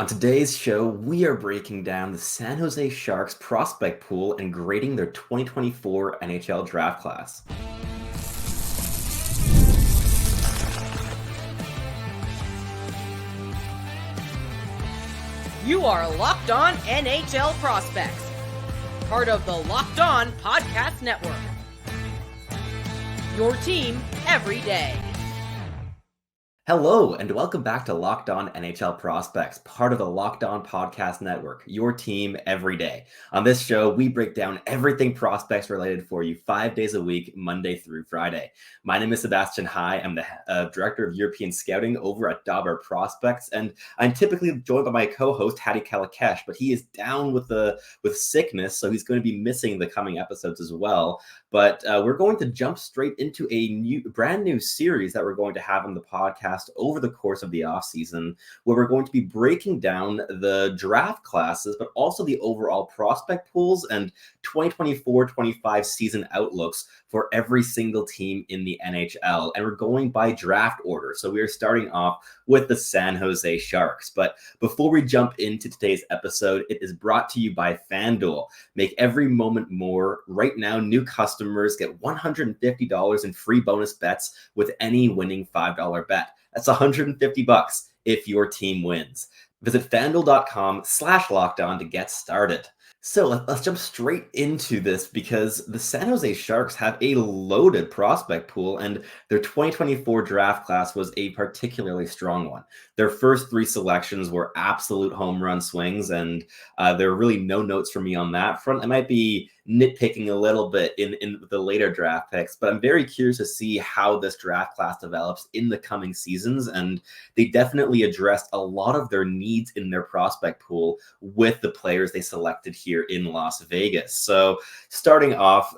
On today's show, we are breaking down the San Jose Sharks prospect pool and grading their 2024 NHL draft class. You are Locked On NHL Prospects, part of the Locked On Podcast Network. Your team every day. Hello, and welcome back to Locked On NHL Prospects, part of the Locked On Podcast Network, your team every day. On this show, we break down everything prospects related for you 5 days a week, Monday through Friday. My name is Sebastian Hai. I'm the Director of European Scouting over at Dauber Prospects, and I'm typically joined by my co-host, Hadi Kalakesh, but he is down with sickness, so he's going to be missing the coming episodes as well. But we're going to jump straight into a brand new series that we're going to have on the podcast over the course of the offseason, where we're going to be breaking down the draft classes, but also the overall prospect pools and 2024-25 season outlooks for every single team in the NHL. And we're going by draft order. So we are starting off with the San Jose Sharks. But before we jump into today's episode, it is brought to you by FanDuel. Make every moment more. Right now, new customers get $150 in free bonus bets with any winning $5 bet. That's $150 if your team wins. Visit FanDuel.com/lockedon to get started. So let's jump straight into this because the San Jose Sharks have a loaded prospect pool, and their 2024 draft class was a particularly strong one. Their first three selections were absolute home run swings, and there are really no notes for me on that front. I might be nitpicking a little bit in the later draft picks, but I'm very curious to see how this draft class develops in the coming seasons, and they definitely addressed a lot of their needs in their prospect pool with the players they selected here in Las Vegas. So starting off,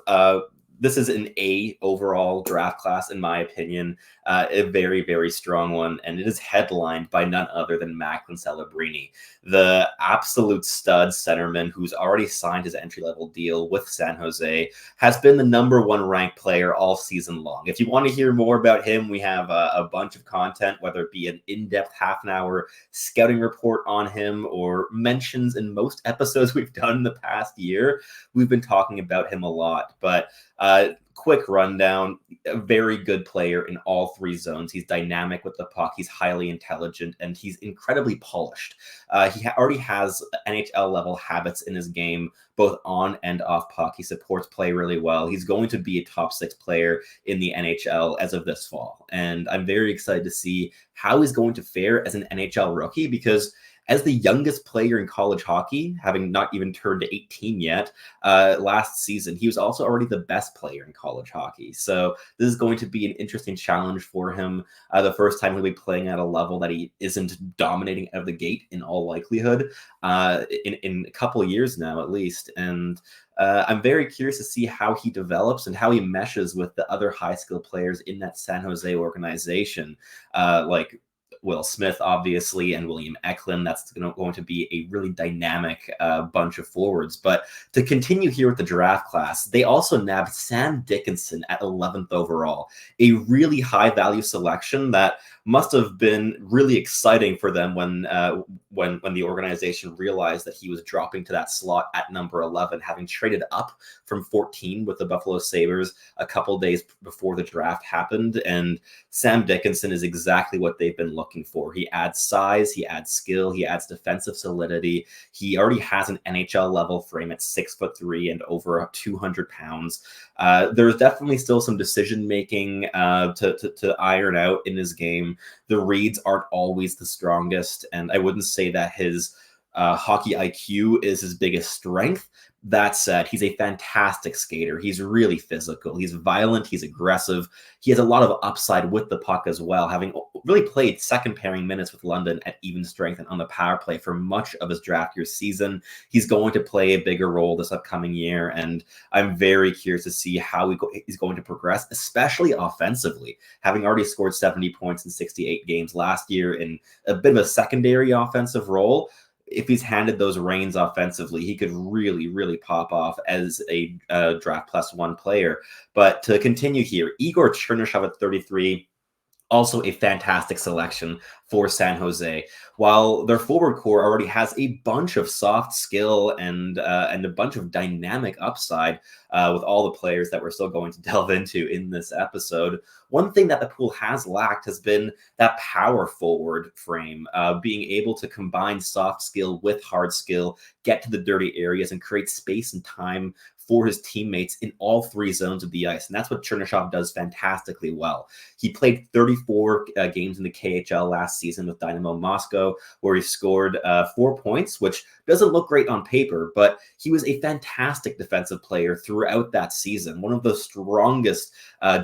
this is an A overall draft class, in my opinion, a very, very strong one. And it is headlined by none other than Macklin Celebrini, the absolute stud centerman who's already signed his entry-level deal with San Jose, has been the number one ranked player all season long. If you want to hear more about him, we have a bunch of content, whether it be an in-depth half-an-hour scouting report on him or mentions in most episodes we've done in the past year. We've been talking about him a lot, but quick rundown, a very good player in all three zones. He's dynamic with the puck. He's highly intelligent, and he's incredibly polished. He already has NHL level habits in his game, both on and off puck. He supports play really well. He's going to be a top six player in the NHL as of this fall. And I'm very excited to see how he's going to fare as an NHL rookie, because as the youngest player in college hockey, having not even turned 18 yet, last season, he was also already the best player in college hockey. So this is going to be an interesting challenge for him. The first time he'll be playing at a level that he isn't dominating out of the gate in all likelihood, in a couple of years now at least. And I'm very curious to see how he develops and how he meshes with the other high skill players in that San Jose organization, like Will Smith, obviously, and William Macklin. That's going to be a really dynamic bunch of forwards. But to continue here with the draft class, they also nabbed Sam Dickinson at 11th overall, a really high-value selection that must have been really exciting for them when the organization realized that he was dropping to that slot at number 11, having traded up from 14 with the Buffalo Sabres a couple days before the draft happened. And Sam Dickinson is exactly what they've been looking for. He adds size, he adds skill, he adds defensive solidity. He already has an NHL level frame at 6'3" and over 200 pounds. There's definitely still some decision making to iron out in his game. The reads aren't always the strongest, and I wouldn't say that his hockey IQ is his biggest strength. That said, he's a fantastic skater. He's really physical. He's violent. He's aggressive. He has a lot of upside with the puck as well, having really played second pairing minutes with London at even strength and on the power play for much of his draft year season. He's going to play a bigger role this upcoming year, and I'm very curious to see how he's going to progress, especially offensively, having already scored 70 points in 68 games last year in a bit of a secondary offensive role. If he's handed those reins offensively, he could really, really pop off as a draft plus one player. But to continue here, Igor Chernyshov at 33, Also a fantastic selection for San Jose. While their forward core already has a bunch of soft skill and a bunch of dynamic upside with all the players that we're still going to delve into in this episode, one thing that the pool has lacked has been that power forward frame, being able to combine soft skill with hard skill, get to the dirty areas, and create space and time for his teammates in all three zones of the ice. And that's what Chernyshov does fantastically well. He played 34 games in the KHL last season with Dynamo Moscow, where he scored 4 points, which doesn't look great on paper, but he was a fantastic defensive player throughout that season. One of the strongest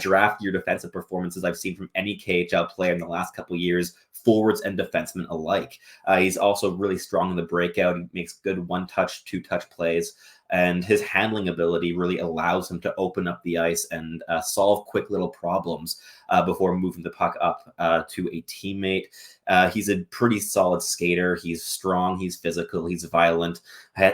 draft year defensive performances I've seen from any KHL player in the last couple of years, forwards and defensemen alike. He's also really strong in the breakout. He makes good one-touch, two-touch plays. And his handling ability really allows him to open up the ice and solve quick little problems before moving the puck up to a teammate. He's a pretty solid skater. He's strong. He's physical. He's violent.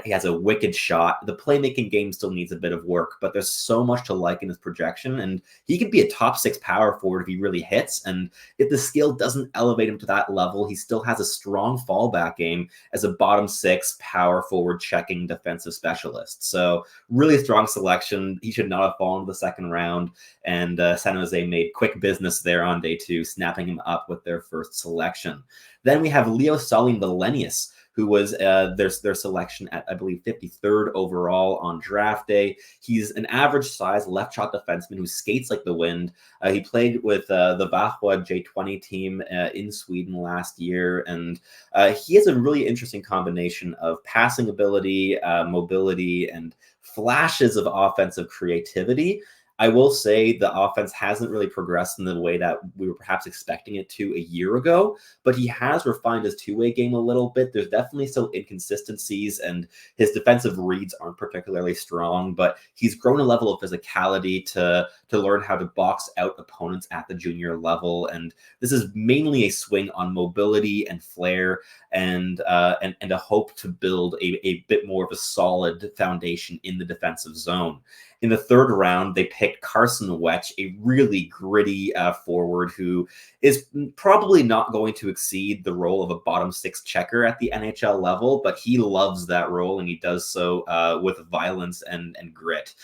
He has a wicked shot. The playmaking game still needs a bit of work, but there's so much to like in his projection. And he could be a top 6 power forward if he really hits. And if the skill doesn't elevate him to that level, he still has a strong fallback game as a bottom 6 power forward checking defensive specialist. So really strong selection. He should not have fallen to the second round. And San Jose made quick business there on day 2, snapping him up with their first selection. Then we have Leo Salim-Valenius, who was their selection at, I believe, 53rd overall on draft day. He's an average size left shot defenseman who skates like the wind. He played with the Vahwa J20 team in Sweden last year, and he has a really interesting combination of passing ability, mobility, and flashes of offensive creativity. I will say the offense hasn't really progressed in the way that we were perhaps expecting it to a year ago, but he has refined his two-way game a little bit. There's definitely still inconsistencies, and his defensive reads aren't particularly strong, but he's grown a level of physicality to learn how to box out opponents at the junior level. And this is mainly a swing on mobility and flair and a hope to build a bit more of a solid foundation in the defensive zone. In the third round, they picked Carson Wetch, a really gritty forward who is probably not going to exceed the role of a bottom 6 checker at the NHL level, but he loves that role, and he does so with violence and grit.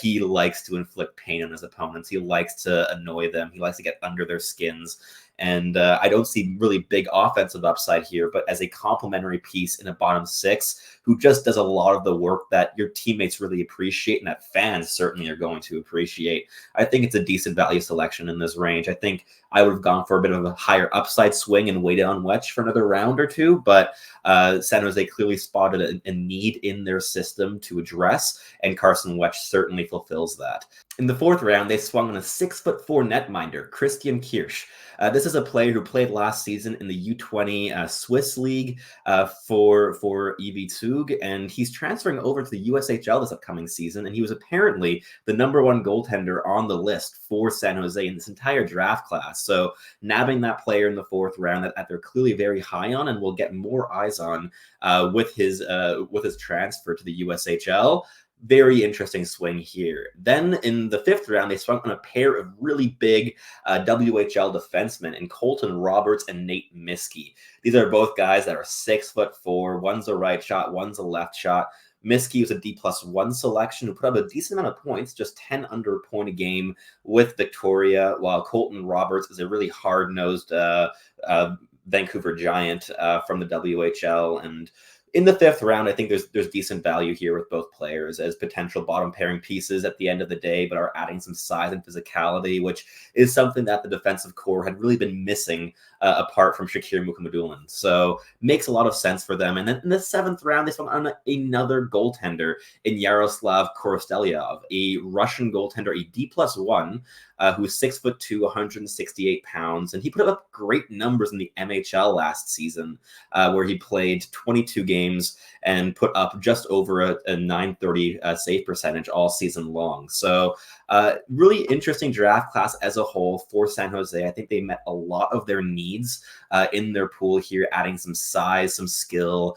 He likes to inflict pain on his opponents. He likes to annoy them. He likes to get under their skins. And I don't see really big offensive upside here, but as a complementary piece in a bottom 6 who just does a lot of the work that your teammates really appreciate and that fans certainly are going to appreciate, I think it's a decent value selection in this range. I think I would have gone for a bit of a higher upside swing and waited on Wetch for another round or two, but San Jose clearly spotted a need in their system to address, and Carson Wetch certainly fulfills that. In the fourth round, they swung on a 6'4" netminder, Christian Kirsch. This is a player who played last season in the U20 Swiss League for EV Zug, and he's transferring over to the USHL this upcoming season, and he was apparently the #1 goaltender on the list for San Jose in this entire draft class. So nabbing that player in the fourth round that they're clearly very high on and will get more eyes on with his transfer to the USHL. Very interesting swing here. Then in the fifth round, they swung on a pair of really big WHL defensemen in Colton Roberts and Nate Miskey. These are both guys that are 6'4". One's a right shot, one's a left shot. Miskey was a D+1 selection who put up a decent amount of points, just 10 under a point a game with Victoria, while Colton Roberts is a really hard-nosed Vancouver Giant from the WHL. And in the fifth round, I think there's decent value here with both players as potential bottom pairing pieces at the end of the day, but are adding some size and physicality, which is something that the defensive core had really been missing apart from Shakir Mukhamadullin. So makes a lot of sense for them. And then in the seventh round, they swung on another goaltender in Yaroslav Korostelyov, a Russian goaltender, a D+1, who was 6'2", 168 pounds. And he put up great numbers in the MHL last season, where he played 22 games and put up just over a .930 save percentage all season long. So really interesting draft class as a whole for San Jose. I think they met a lot of their needs in their pool here, adding some size, some skill,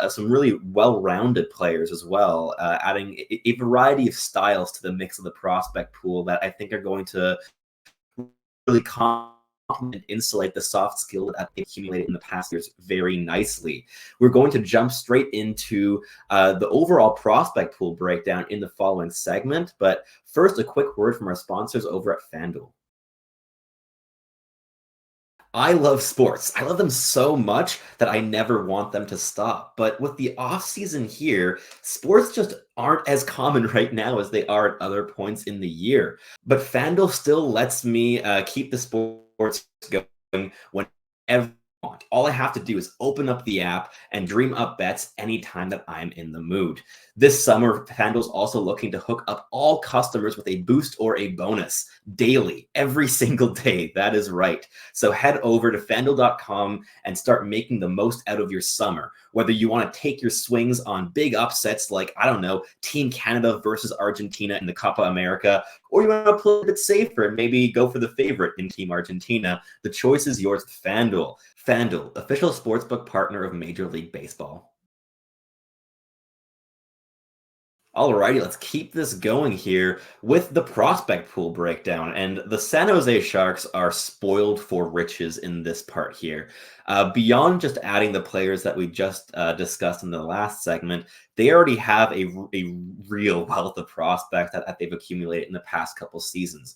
some really well-rounded players as well, adding a variety of styles to the mix of the prospect pool that I think are going to really and insulate the soft skill that they accumulated in the past years very nicely. We're going to jump straight into the overall prospect pool breakdown in the following segment. But first, a quick word from our sponsors over at FanDuel. I love sports. I love them so much that I never want them to stop. But with the off season here, sports just aren't as common right now as they are at other points in the year. But FanDuel still lets me keep the sports going whenever I want. All I have to do is open up the app and dream up bets anytime that I'm in the mood. This summer, FanDuel's also looking to hook up all customers with a boost or a bonus daily, every single day. That is right. So head over to FanDuel.com and start making the most out of your summer. Whether you want to take your swings on big upsets like, I don't know, Team Canada versus Argentina in the Copa America, or you want to play a bit safer and maybe go for the favorite in Team Argentina, the choice is yours with FanDuel. FanDuel, official sportsbook partner of Major League Baseball. Alrighty, let's keep this going here with the prospect pool breakdown. And the San Jose Sharks are spoiled for riches in this part here. Beyond just adding the players that we just discussed in the last segment, they already have a real wealth of prospects that they've accumulated in the past couple seasons.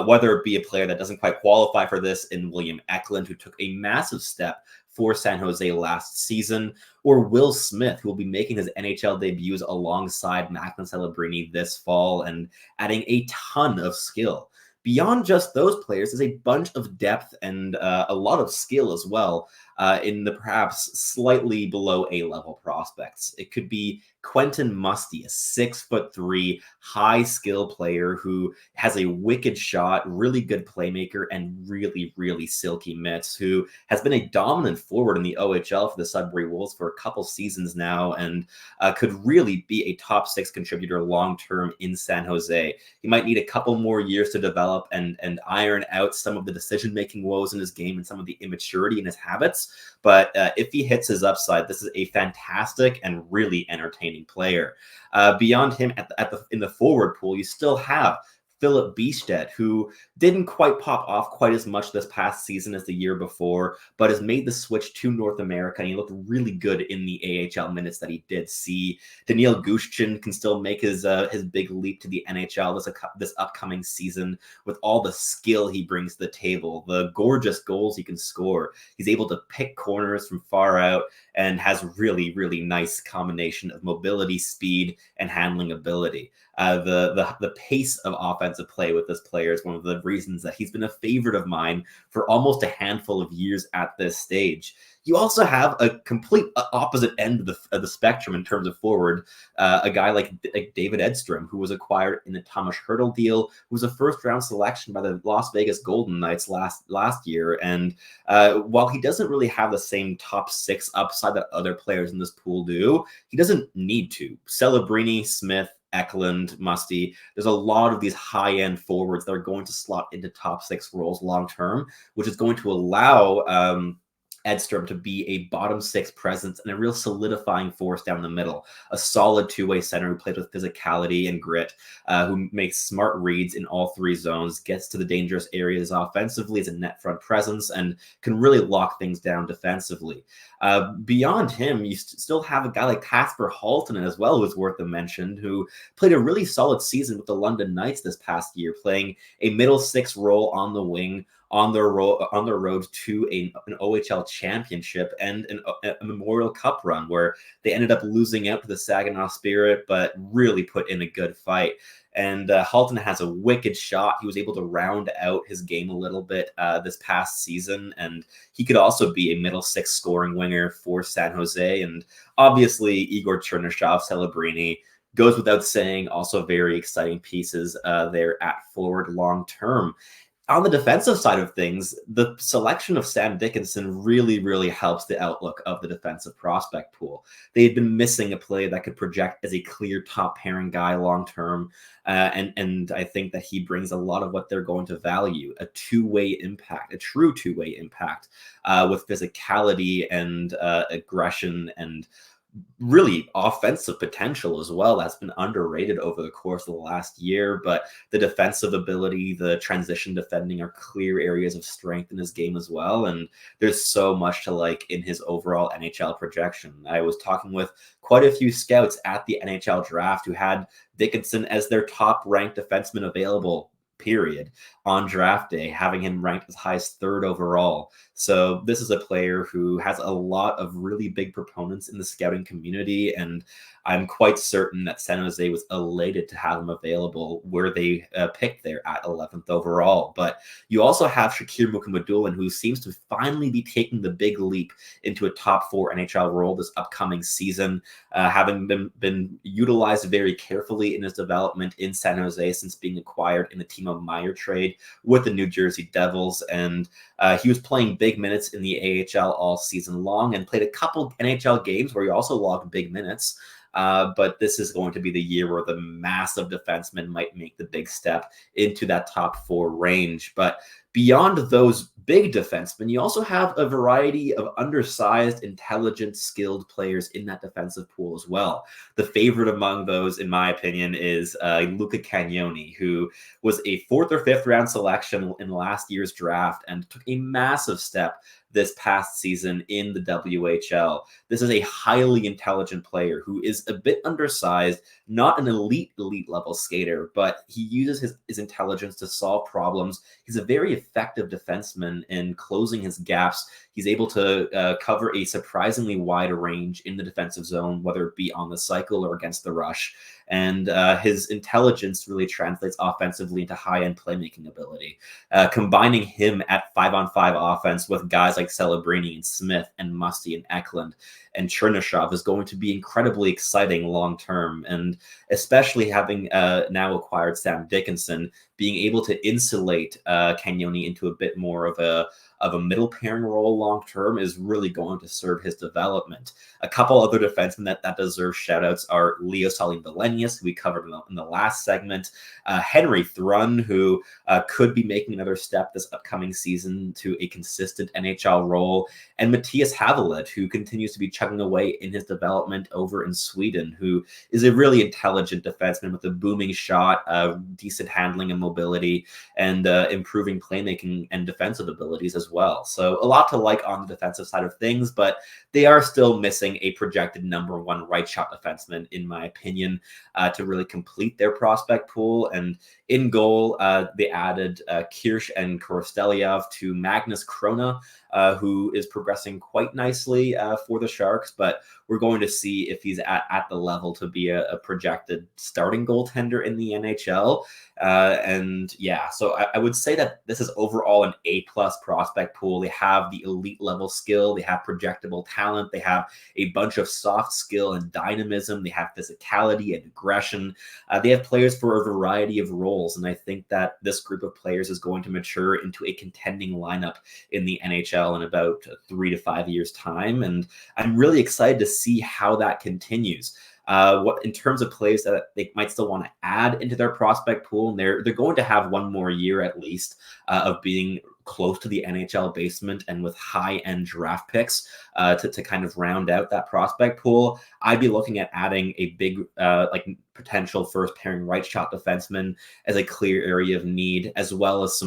Whether it be a player that doesn't quite qualify for this in William Macklin, who took a massive step for San Jose last season, or Will Smith, who will be making his NHL debuts alongside Macklin Celebrini this fall and adding a ton of skill. Beyond just those players, there's a bunch of depth and a lot of skill as well in the perhaps slightly below A-level prospects. It could be Quentin Musty, a 6'3" high skill player who has a wicked shot, really good playmaker, and really silky mitts, who has been a dominant forward in the OHL for the Sudbury Wolves for a couple seasons now, and could really be a top 6 contributor long-term in San Jose. He might need a couple more years to develop and iron out some of the decision-making woes in his game and some of the immaturity in his habits. But if he hits his upside, this is a fantastic and really entertaining player. Beyond him in the forward pool, you still have Philip Biestedt, who didn't quite pop off quite as much this past season as the year before, but has made the switch to North America, and he looked really good in the AHL minutes that he did see. Daniil Gushchin can still make his big leap to the NHL this upcoming season with all the skill he brings to the table, the gorgeous goals he can score. He's able to pick corners from far out and has really nice combination of mobility, speed, and handling ability. The pace of offensive play with this player is one of the reasons that he's been a favorite of mine for almost a handful of years at this stage. You also have a complete opposite end of the spectrum in terms of forward, a guy like David Edstrom, who was acquired in the Thomas Hertl deal, who was a first-round selection by the Las Vegas Golden Knights last year. And while he doesn't really have the same top 6 upside that other players in this pool do, he doesn't need to. Celebrini, Smith, Eklund, Musty. There's a lot of these high-end forwards that are going to slot into top 6 roles long-term, which is going to allow Edstrom to be a bottom 6 presence and a real solidifying force down the middle. A solid two-way center who plays with physicality and grit, who makes smart reads in all 3 zones, gets to the dangerous areas offensively as a net front presence, and can really lock things down defensively. Beyond him, you still have a guy like Kasper Halttunen as well, who's worth a mention, who played a really solid season with the London Knights this past year, playing a middle 6 role on the wing, on their road to an OHL championship and a Memorial Cup run where they ended up losing out to the Saginaw Spirit, but really put in a good fight. And Halton has a wicked shot. He was able to round out his game a little bit this past season, and he could also be a middle 6 scoring winger for San Jose. And obviously, Igor Chernyshov, Celebrini, goes without saying, also very exciting pieces there at forward long term. On the defensive side of things, the selection of Sam Dickinson really helps the outlook of the defensive prospect pool. They had been missing a player that could project as a clear top pairing guy long term, and I think that he brings a lot of what they're going to value: a two-way impact, a true two-way impact with physicality and aggression and really offensive potential as well that's been underrated over the course of the last year. But the defensive ability, the transition defending are clear areas of strength in his game as well. And there's so much to like in his overall NHL projection. I was talking with quite a few scouts at the NHL draft who had Dickinson as their top ranked defenseman available, period, on draft day, having him ranked as high as third overall. So this is a player who has a lot of really big proponents in the scouting community, and I'm quite certain that San Jose was elated to have him available where they picked there at 11th overall. But you also have Shakir Mukhamadullin, who seems to finally be taking the big leap into a top 4 NHL role this upcoming season, having been utilized very carefully in his development in San Jose since being acquired in the Timo Meier trade with the New Jersey Devils. And he was playing big minutes in the AHL all season long and played a couple NHL games where he also logged big minutes. But this is going to be the year where the massive defenseman might make the big step into that top 4 range. But beyond those big defensemen, you also have a variety of undersized, intelligent, skilled players in that defensive pool as well. The favorite among those, in my opinion, is Luca Cagnoni, who was a 4th or 5th round selection in last year's draft and took a massive step this past season in the WHL. This is a highly intelligent player who is a bit undersized, not an elite level skater, but he uses his intelligence to solve problems. He's a very effective defenseman in closing his gaps. He's able to cover a surprisingly wide range in the defensive zone, whether it be on the cycle or against the rush. And his intelligence really translates offensively into high-end playmaking ability. Combining him at 5-on-5 offense with guys like Celebrini and Smith and Musty and Eklund and Chernyshov is going to be incredibly exciting long-term. And especially having now acquired Sam Dickinson, being able to insulate Cagnoni into a bit more of a middle pairing role long term is really going to serve his development. A couple other defensemen that deserve shout outs are Leo Salim Valenius, who we covered in the last segment, Henry Thrun, who could be making another step this upcoming season to a consistent NHL role, and Matthias Havelet, who continues to be chugging away in his development over in Sweden, who is a really intelligent defenseman with a booming shot, decent handling and mobility, and improving playmaking and defensive abilities as well. So a lot to like on the defensive side of things, but they are still missing a projected number 1 right shot defenseman, in my opinion, to really complete their prospect pool. And in goal, they added Kirsch and Korostelyov to Magnus Krona, who is progressing quite nicely for the Sharks, but we're going to see if he's at the level to be a projected starting goaltender in the NHL. And yeah, so I would say that this is overall an A-plus prospect pool. They have the elite level skill, they have projectable talent, they have a bunch of soft skill and dynamism, they have physicality and aggression. They have players for a variety of roles, and I think that this group of players is going to mature into a contending lineup in the NHL in about 3 to 5 years' time, and I'm really excited to see how that continues. What in terms of players that they might still want to add into their prospect pool, and they're going to have one more year at least of being close to the NHL basement and with high-end draft picks to kind of round out that prospect pool. I'd be looking at adding a big potential first pairing right shot defenseman as a clear area of need, as well as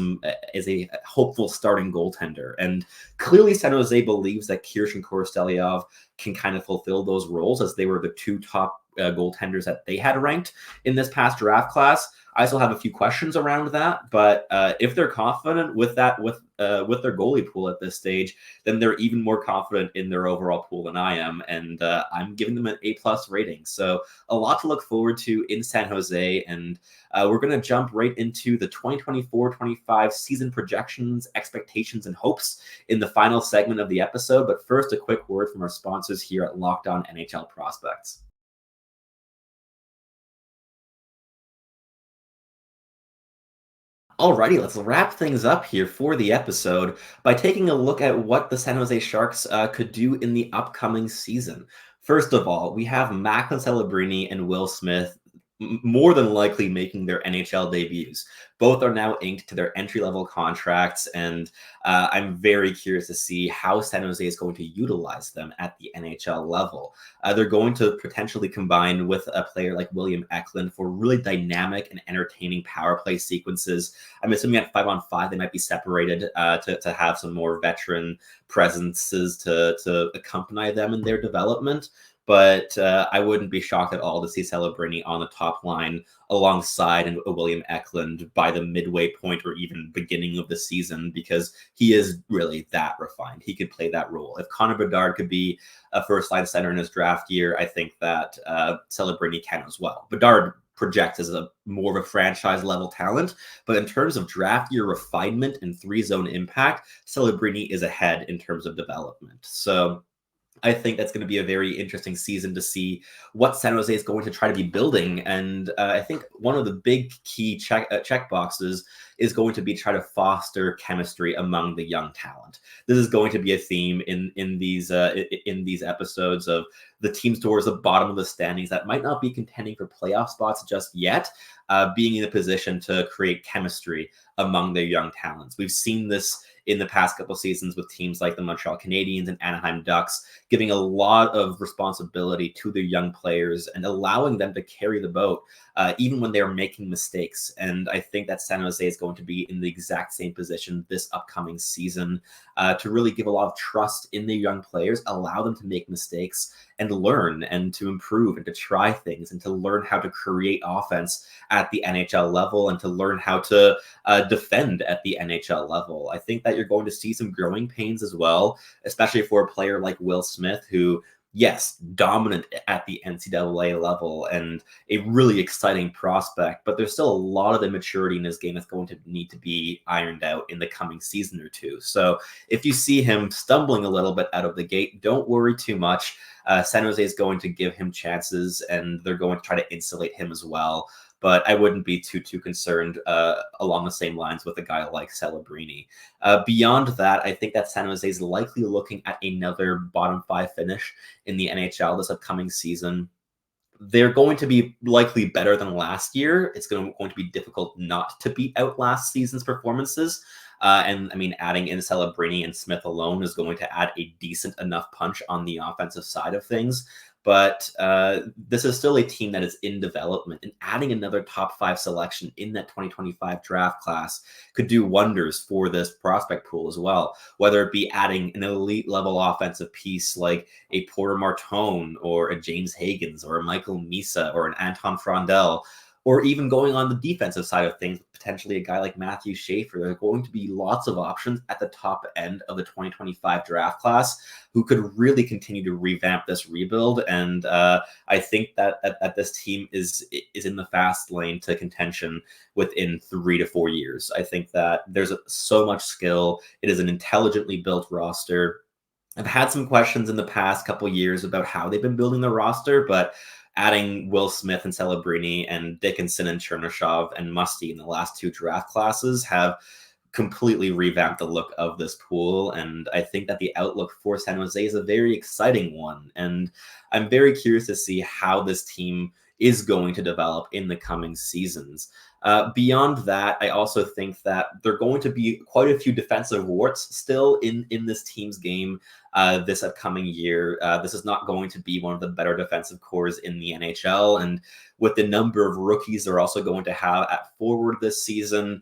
as a hopeful starting goaltender. And clearly San Jose believes that Kirsch and Korostelyov can kind of fulfill those roles, as they were the 2 top goaltenders that they had ranked in this past draft class. I still have a few questions around that, but if they're confident with that, with their goalie pool at this stage, then they're even more confident in their overall pool than I am, and I'm giving them an A-plus rating. So a lot to look forward to in San Jose, and we're going to jump right into the 2024-25 season projections, expectations, and hopes in the final segment of the episode. But first, a quick word from our sponsors here at Locked On NHL Prospects. Alrighty, let's wrap things up here for the episode by taking a look at what the San Jose Sharks could do in the upcoming season. First of all, we have Macklin, Celebrini, and Will Smith more than likely making their NHL debuts. Both are now inked to their entry-level contracts, and I'm very curious to see how San Jose is going to utilize them at the NHL level. They're going to potentially combine with a player like William Eklund for really dynamic and entertaining power play sequences. I'm assuming at 5-on-5 they might be separated to have some more veteran presences to accompany them in their development. But I wouldn't be shocked at all to see Celebrini on the top line alongside a William Eklund by the midway point or even beginning of the season, because he is really that refined. He could play that role. If Connor Bedard could be a first-line center in his draft year, I think that Celebrini can as well. Bedard projects as a more of a franchise-level talent, but in terms of draft year refinement and three-zone impact, Celebrini is ahead in terms of development. So I think that's going to be a very interesting season to see what San Jose is going to try to be building. And I think one of the big key check boxes is going to be try to foster chemistry among the young talent. This is going to be a theme in these episodes of the teams towards the bottom of the standings that might not be contending for playoff spots just yet, being in a position to create chemistry among their young talents. We've seen this in the past couple seasons with teams like the Montreal Canadiens and Anaheim Ducks, giving a lot of responsibility to their young players and allowing them to carry the boat, even when they're making mistakes. And I think that San Jose is going to be in the exact same position this upcoming season, to really give a lot of trust in their young players, allow them to make mistakes and learn and to improve and to try things and to learn how to create offense at the NHL level and to learn how to defend at the NHL level. I think that you're going to see some growing pains as well, especially for a player like Will Smith, who, yes, dominant at the NCAA level and a really exciting prospect, but there's still a lot of immaturity in his game that's going to need to be ironed out in the coming season or two. So if you see him stumbling a little bit out of the gate, don't worry too much. San Jose is going to give him chances, and they're going to try to insulate him as well. But I wouldn't be too concerned along the same lines with a guy like Celebrini. Beyond that, I think that San Jose is likely looking at another bottom five finish in the NHL this upcoming season. They're going to be likely better than last year. It's going to be difficult not to beat out last season's performances. And I mean, adding in Celebrini and Smith alone is going to add a decent enough punch on the offensive side of things. But this is still a team that is in development, and adding another top five selection in that 2025 draft class could do wonders for this prospect pool as well, whether it be adding an elite level offensive piece like a Porter Martone or a James Higgins or a Michael Misa or an Anton Frondel, or even going on the defensive side of things, potentially a guy like Matthew Schaefer. There are going to be lots of options at the top end of the 2025 draft class who could really continue to revamp this rebuild. And I think that this team is in the fast lane to contention within 3 to 4 years. I think that there's so much skill. It is an intelligently built roster. I've had some questions in the past couple years about how they've been building the roster, but adding Will Smith and Celebrini and Dickinson and Chernyshov and Musty in the last two draft classes have completely revamped the look of this pool. And I think that the outlook for San Jose is a very exciting one. And I'm very curious to see how this team is going to develop in the coming seasons. Beyond that, I also think that there are going to be quite a few defensive warts still in this team's game this upcoming year. This is not going to be one of the better defensive cores in the NHL. And with the number of rookies they're also going to have at forward this season,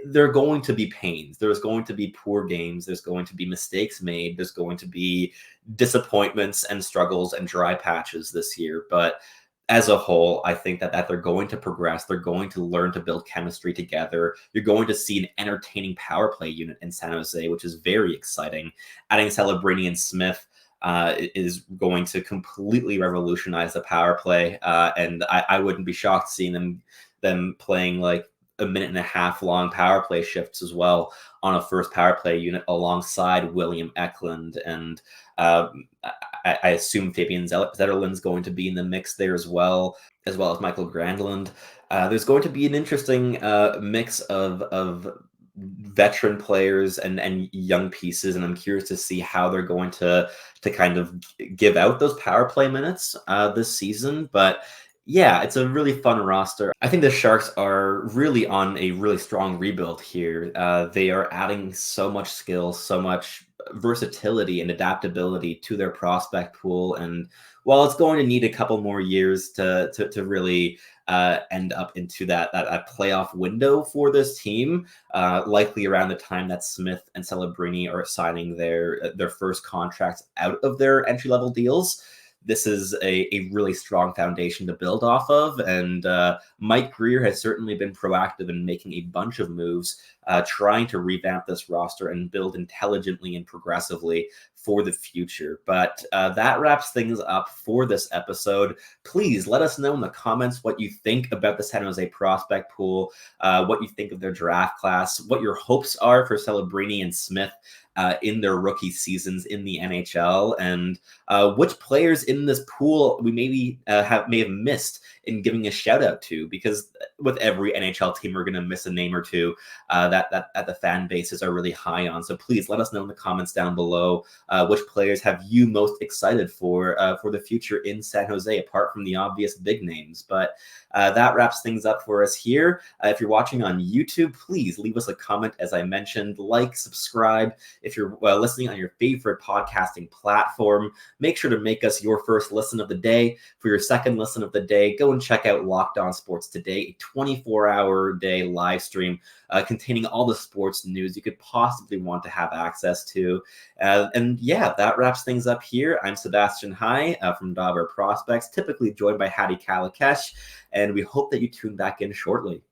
there are going to be pains. There's going to be poor games. There's going to be mistakes made. There's going to be disappointments and struggles and dry patches this year. But as a whole, I think that they're going to progress. They're going to learn to build chemistry together. You're going to see an entertaining power play unit in San Jose, which is very exciting. Adding Celebrini and Smith is going to completely revolutionize the power play. And I wouldn't be shocked seeing them playing like a minute and a half long power play shifts as well on a first power play unit alongside William Eklund. And I assume Fabian Zetterlund's going to be in the mix there as well as Michael Granlund. There's going to be an interesting mix of veteran players and young pieces, and I'm curious to see how they're going to kind of give out those power play minutes this season. But Yeah, it's a really fun roster. I think the Sharks are really on a really strong rebuild here. They are adding so much skill, so much versatility and adaptability to their prospect pool. And while it's going to need a couple more years to really end up into that playoff window for this team, likely around the time that Smith and Celebrini are signing their first contracts out of their entry level deals, this is a really strong foundation to build off of. And Mike Greer has certainly been proactive in making a bunch of moves, trying to revamp this roster and build intelligently and progressively for the future. But that wraps things up for this episode. Please let us know in the comments what you think about the San Jose prospect pool, what you think of their draft class, what your hopes are for Celebrini and Smith in their rookie seasons in the NHL, and which players in this pool we maybe may have missed in giving a shout out to, because with every NHL team, we're going to miss a name or two that the fan bases are really high on. So please let us know in the comments down below which players have you most excited for the future in San Jose, apart from the obvious big names. But that wraps things up for us here. If you're watching on YouTube, please leave us a comment. As I mentioned, like, subscribe. If you're listening on your favorite podcasting platform, make sure to make us your first listen of the day. For your second listen of the day, go and check out Locked On Sports Today, a 24-hour day live stream containing all the sports news you could possibly want to have access to. And yeah, that wraps things up here. I'm Sebastian High from Dauber Prospects, typically joined by Hattie Kalakesh, and we hope that you tune back in shortly.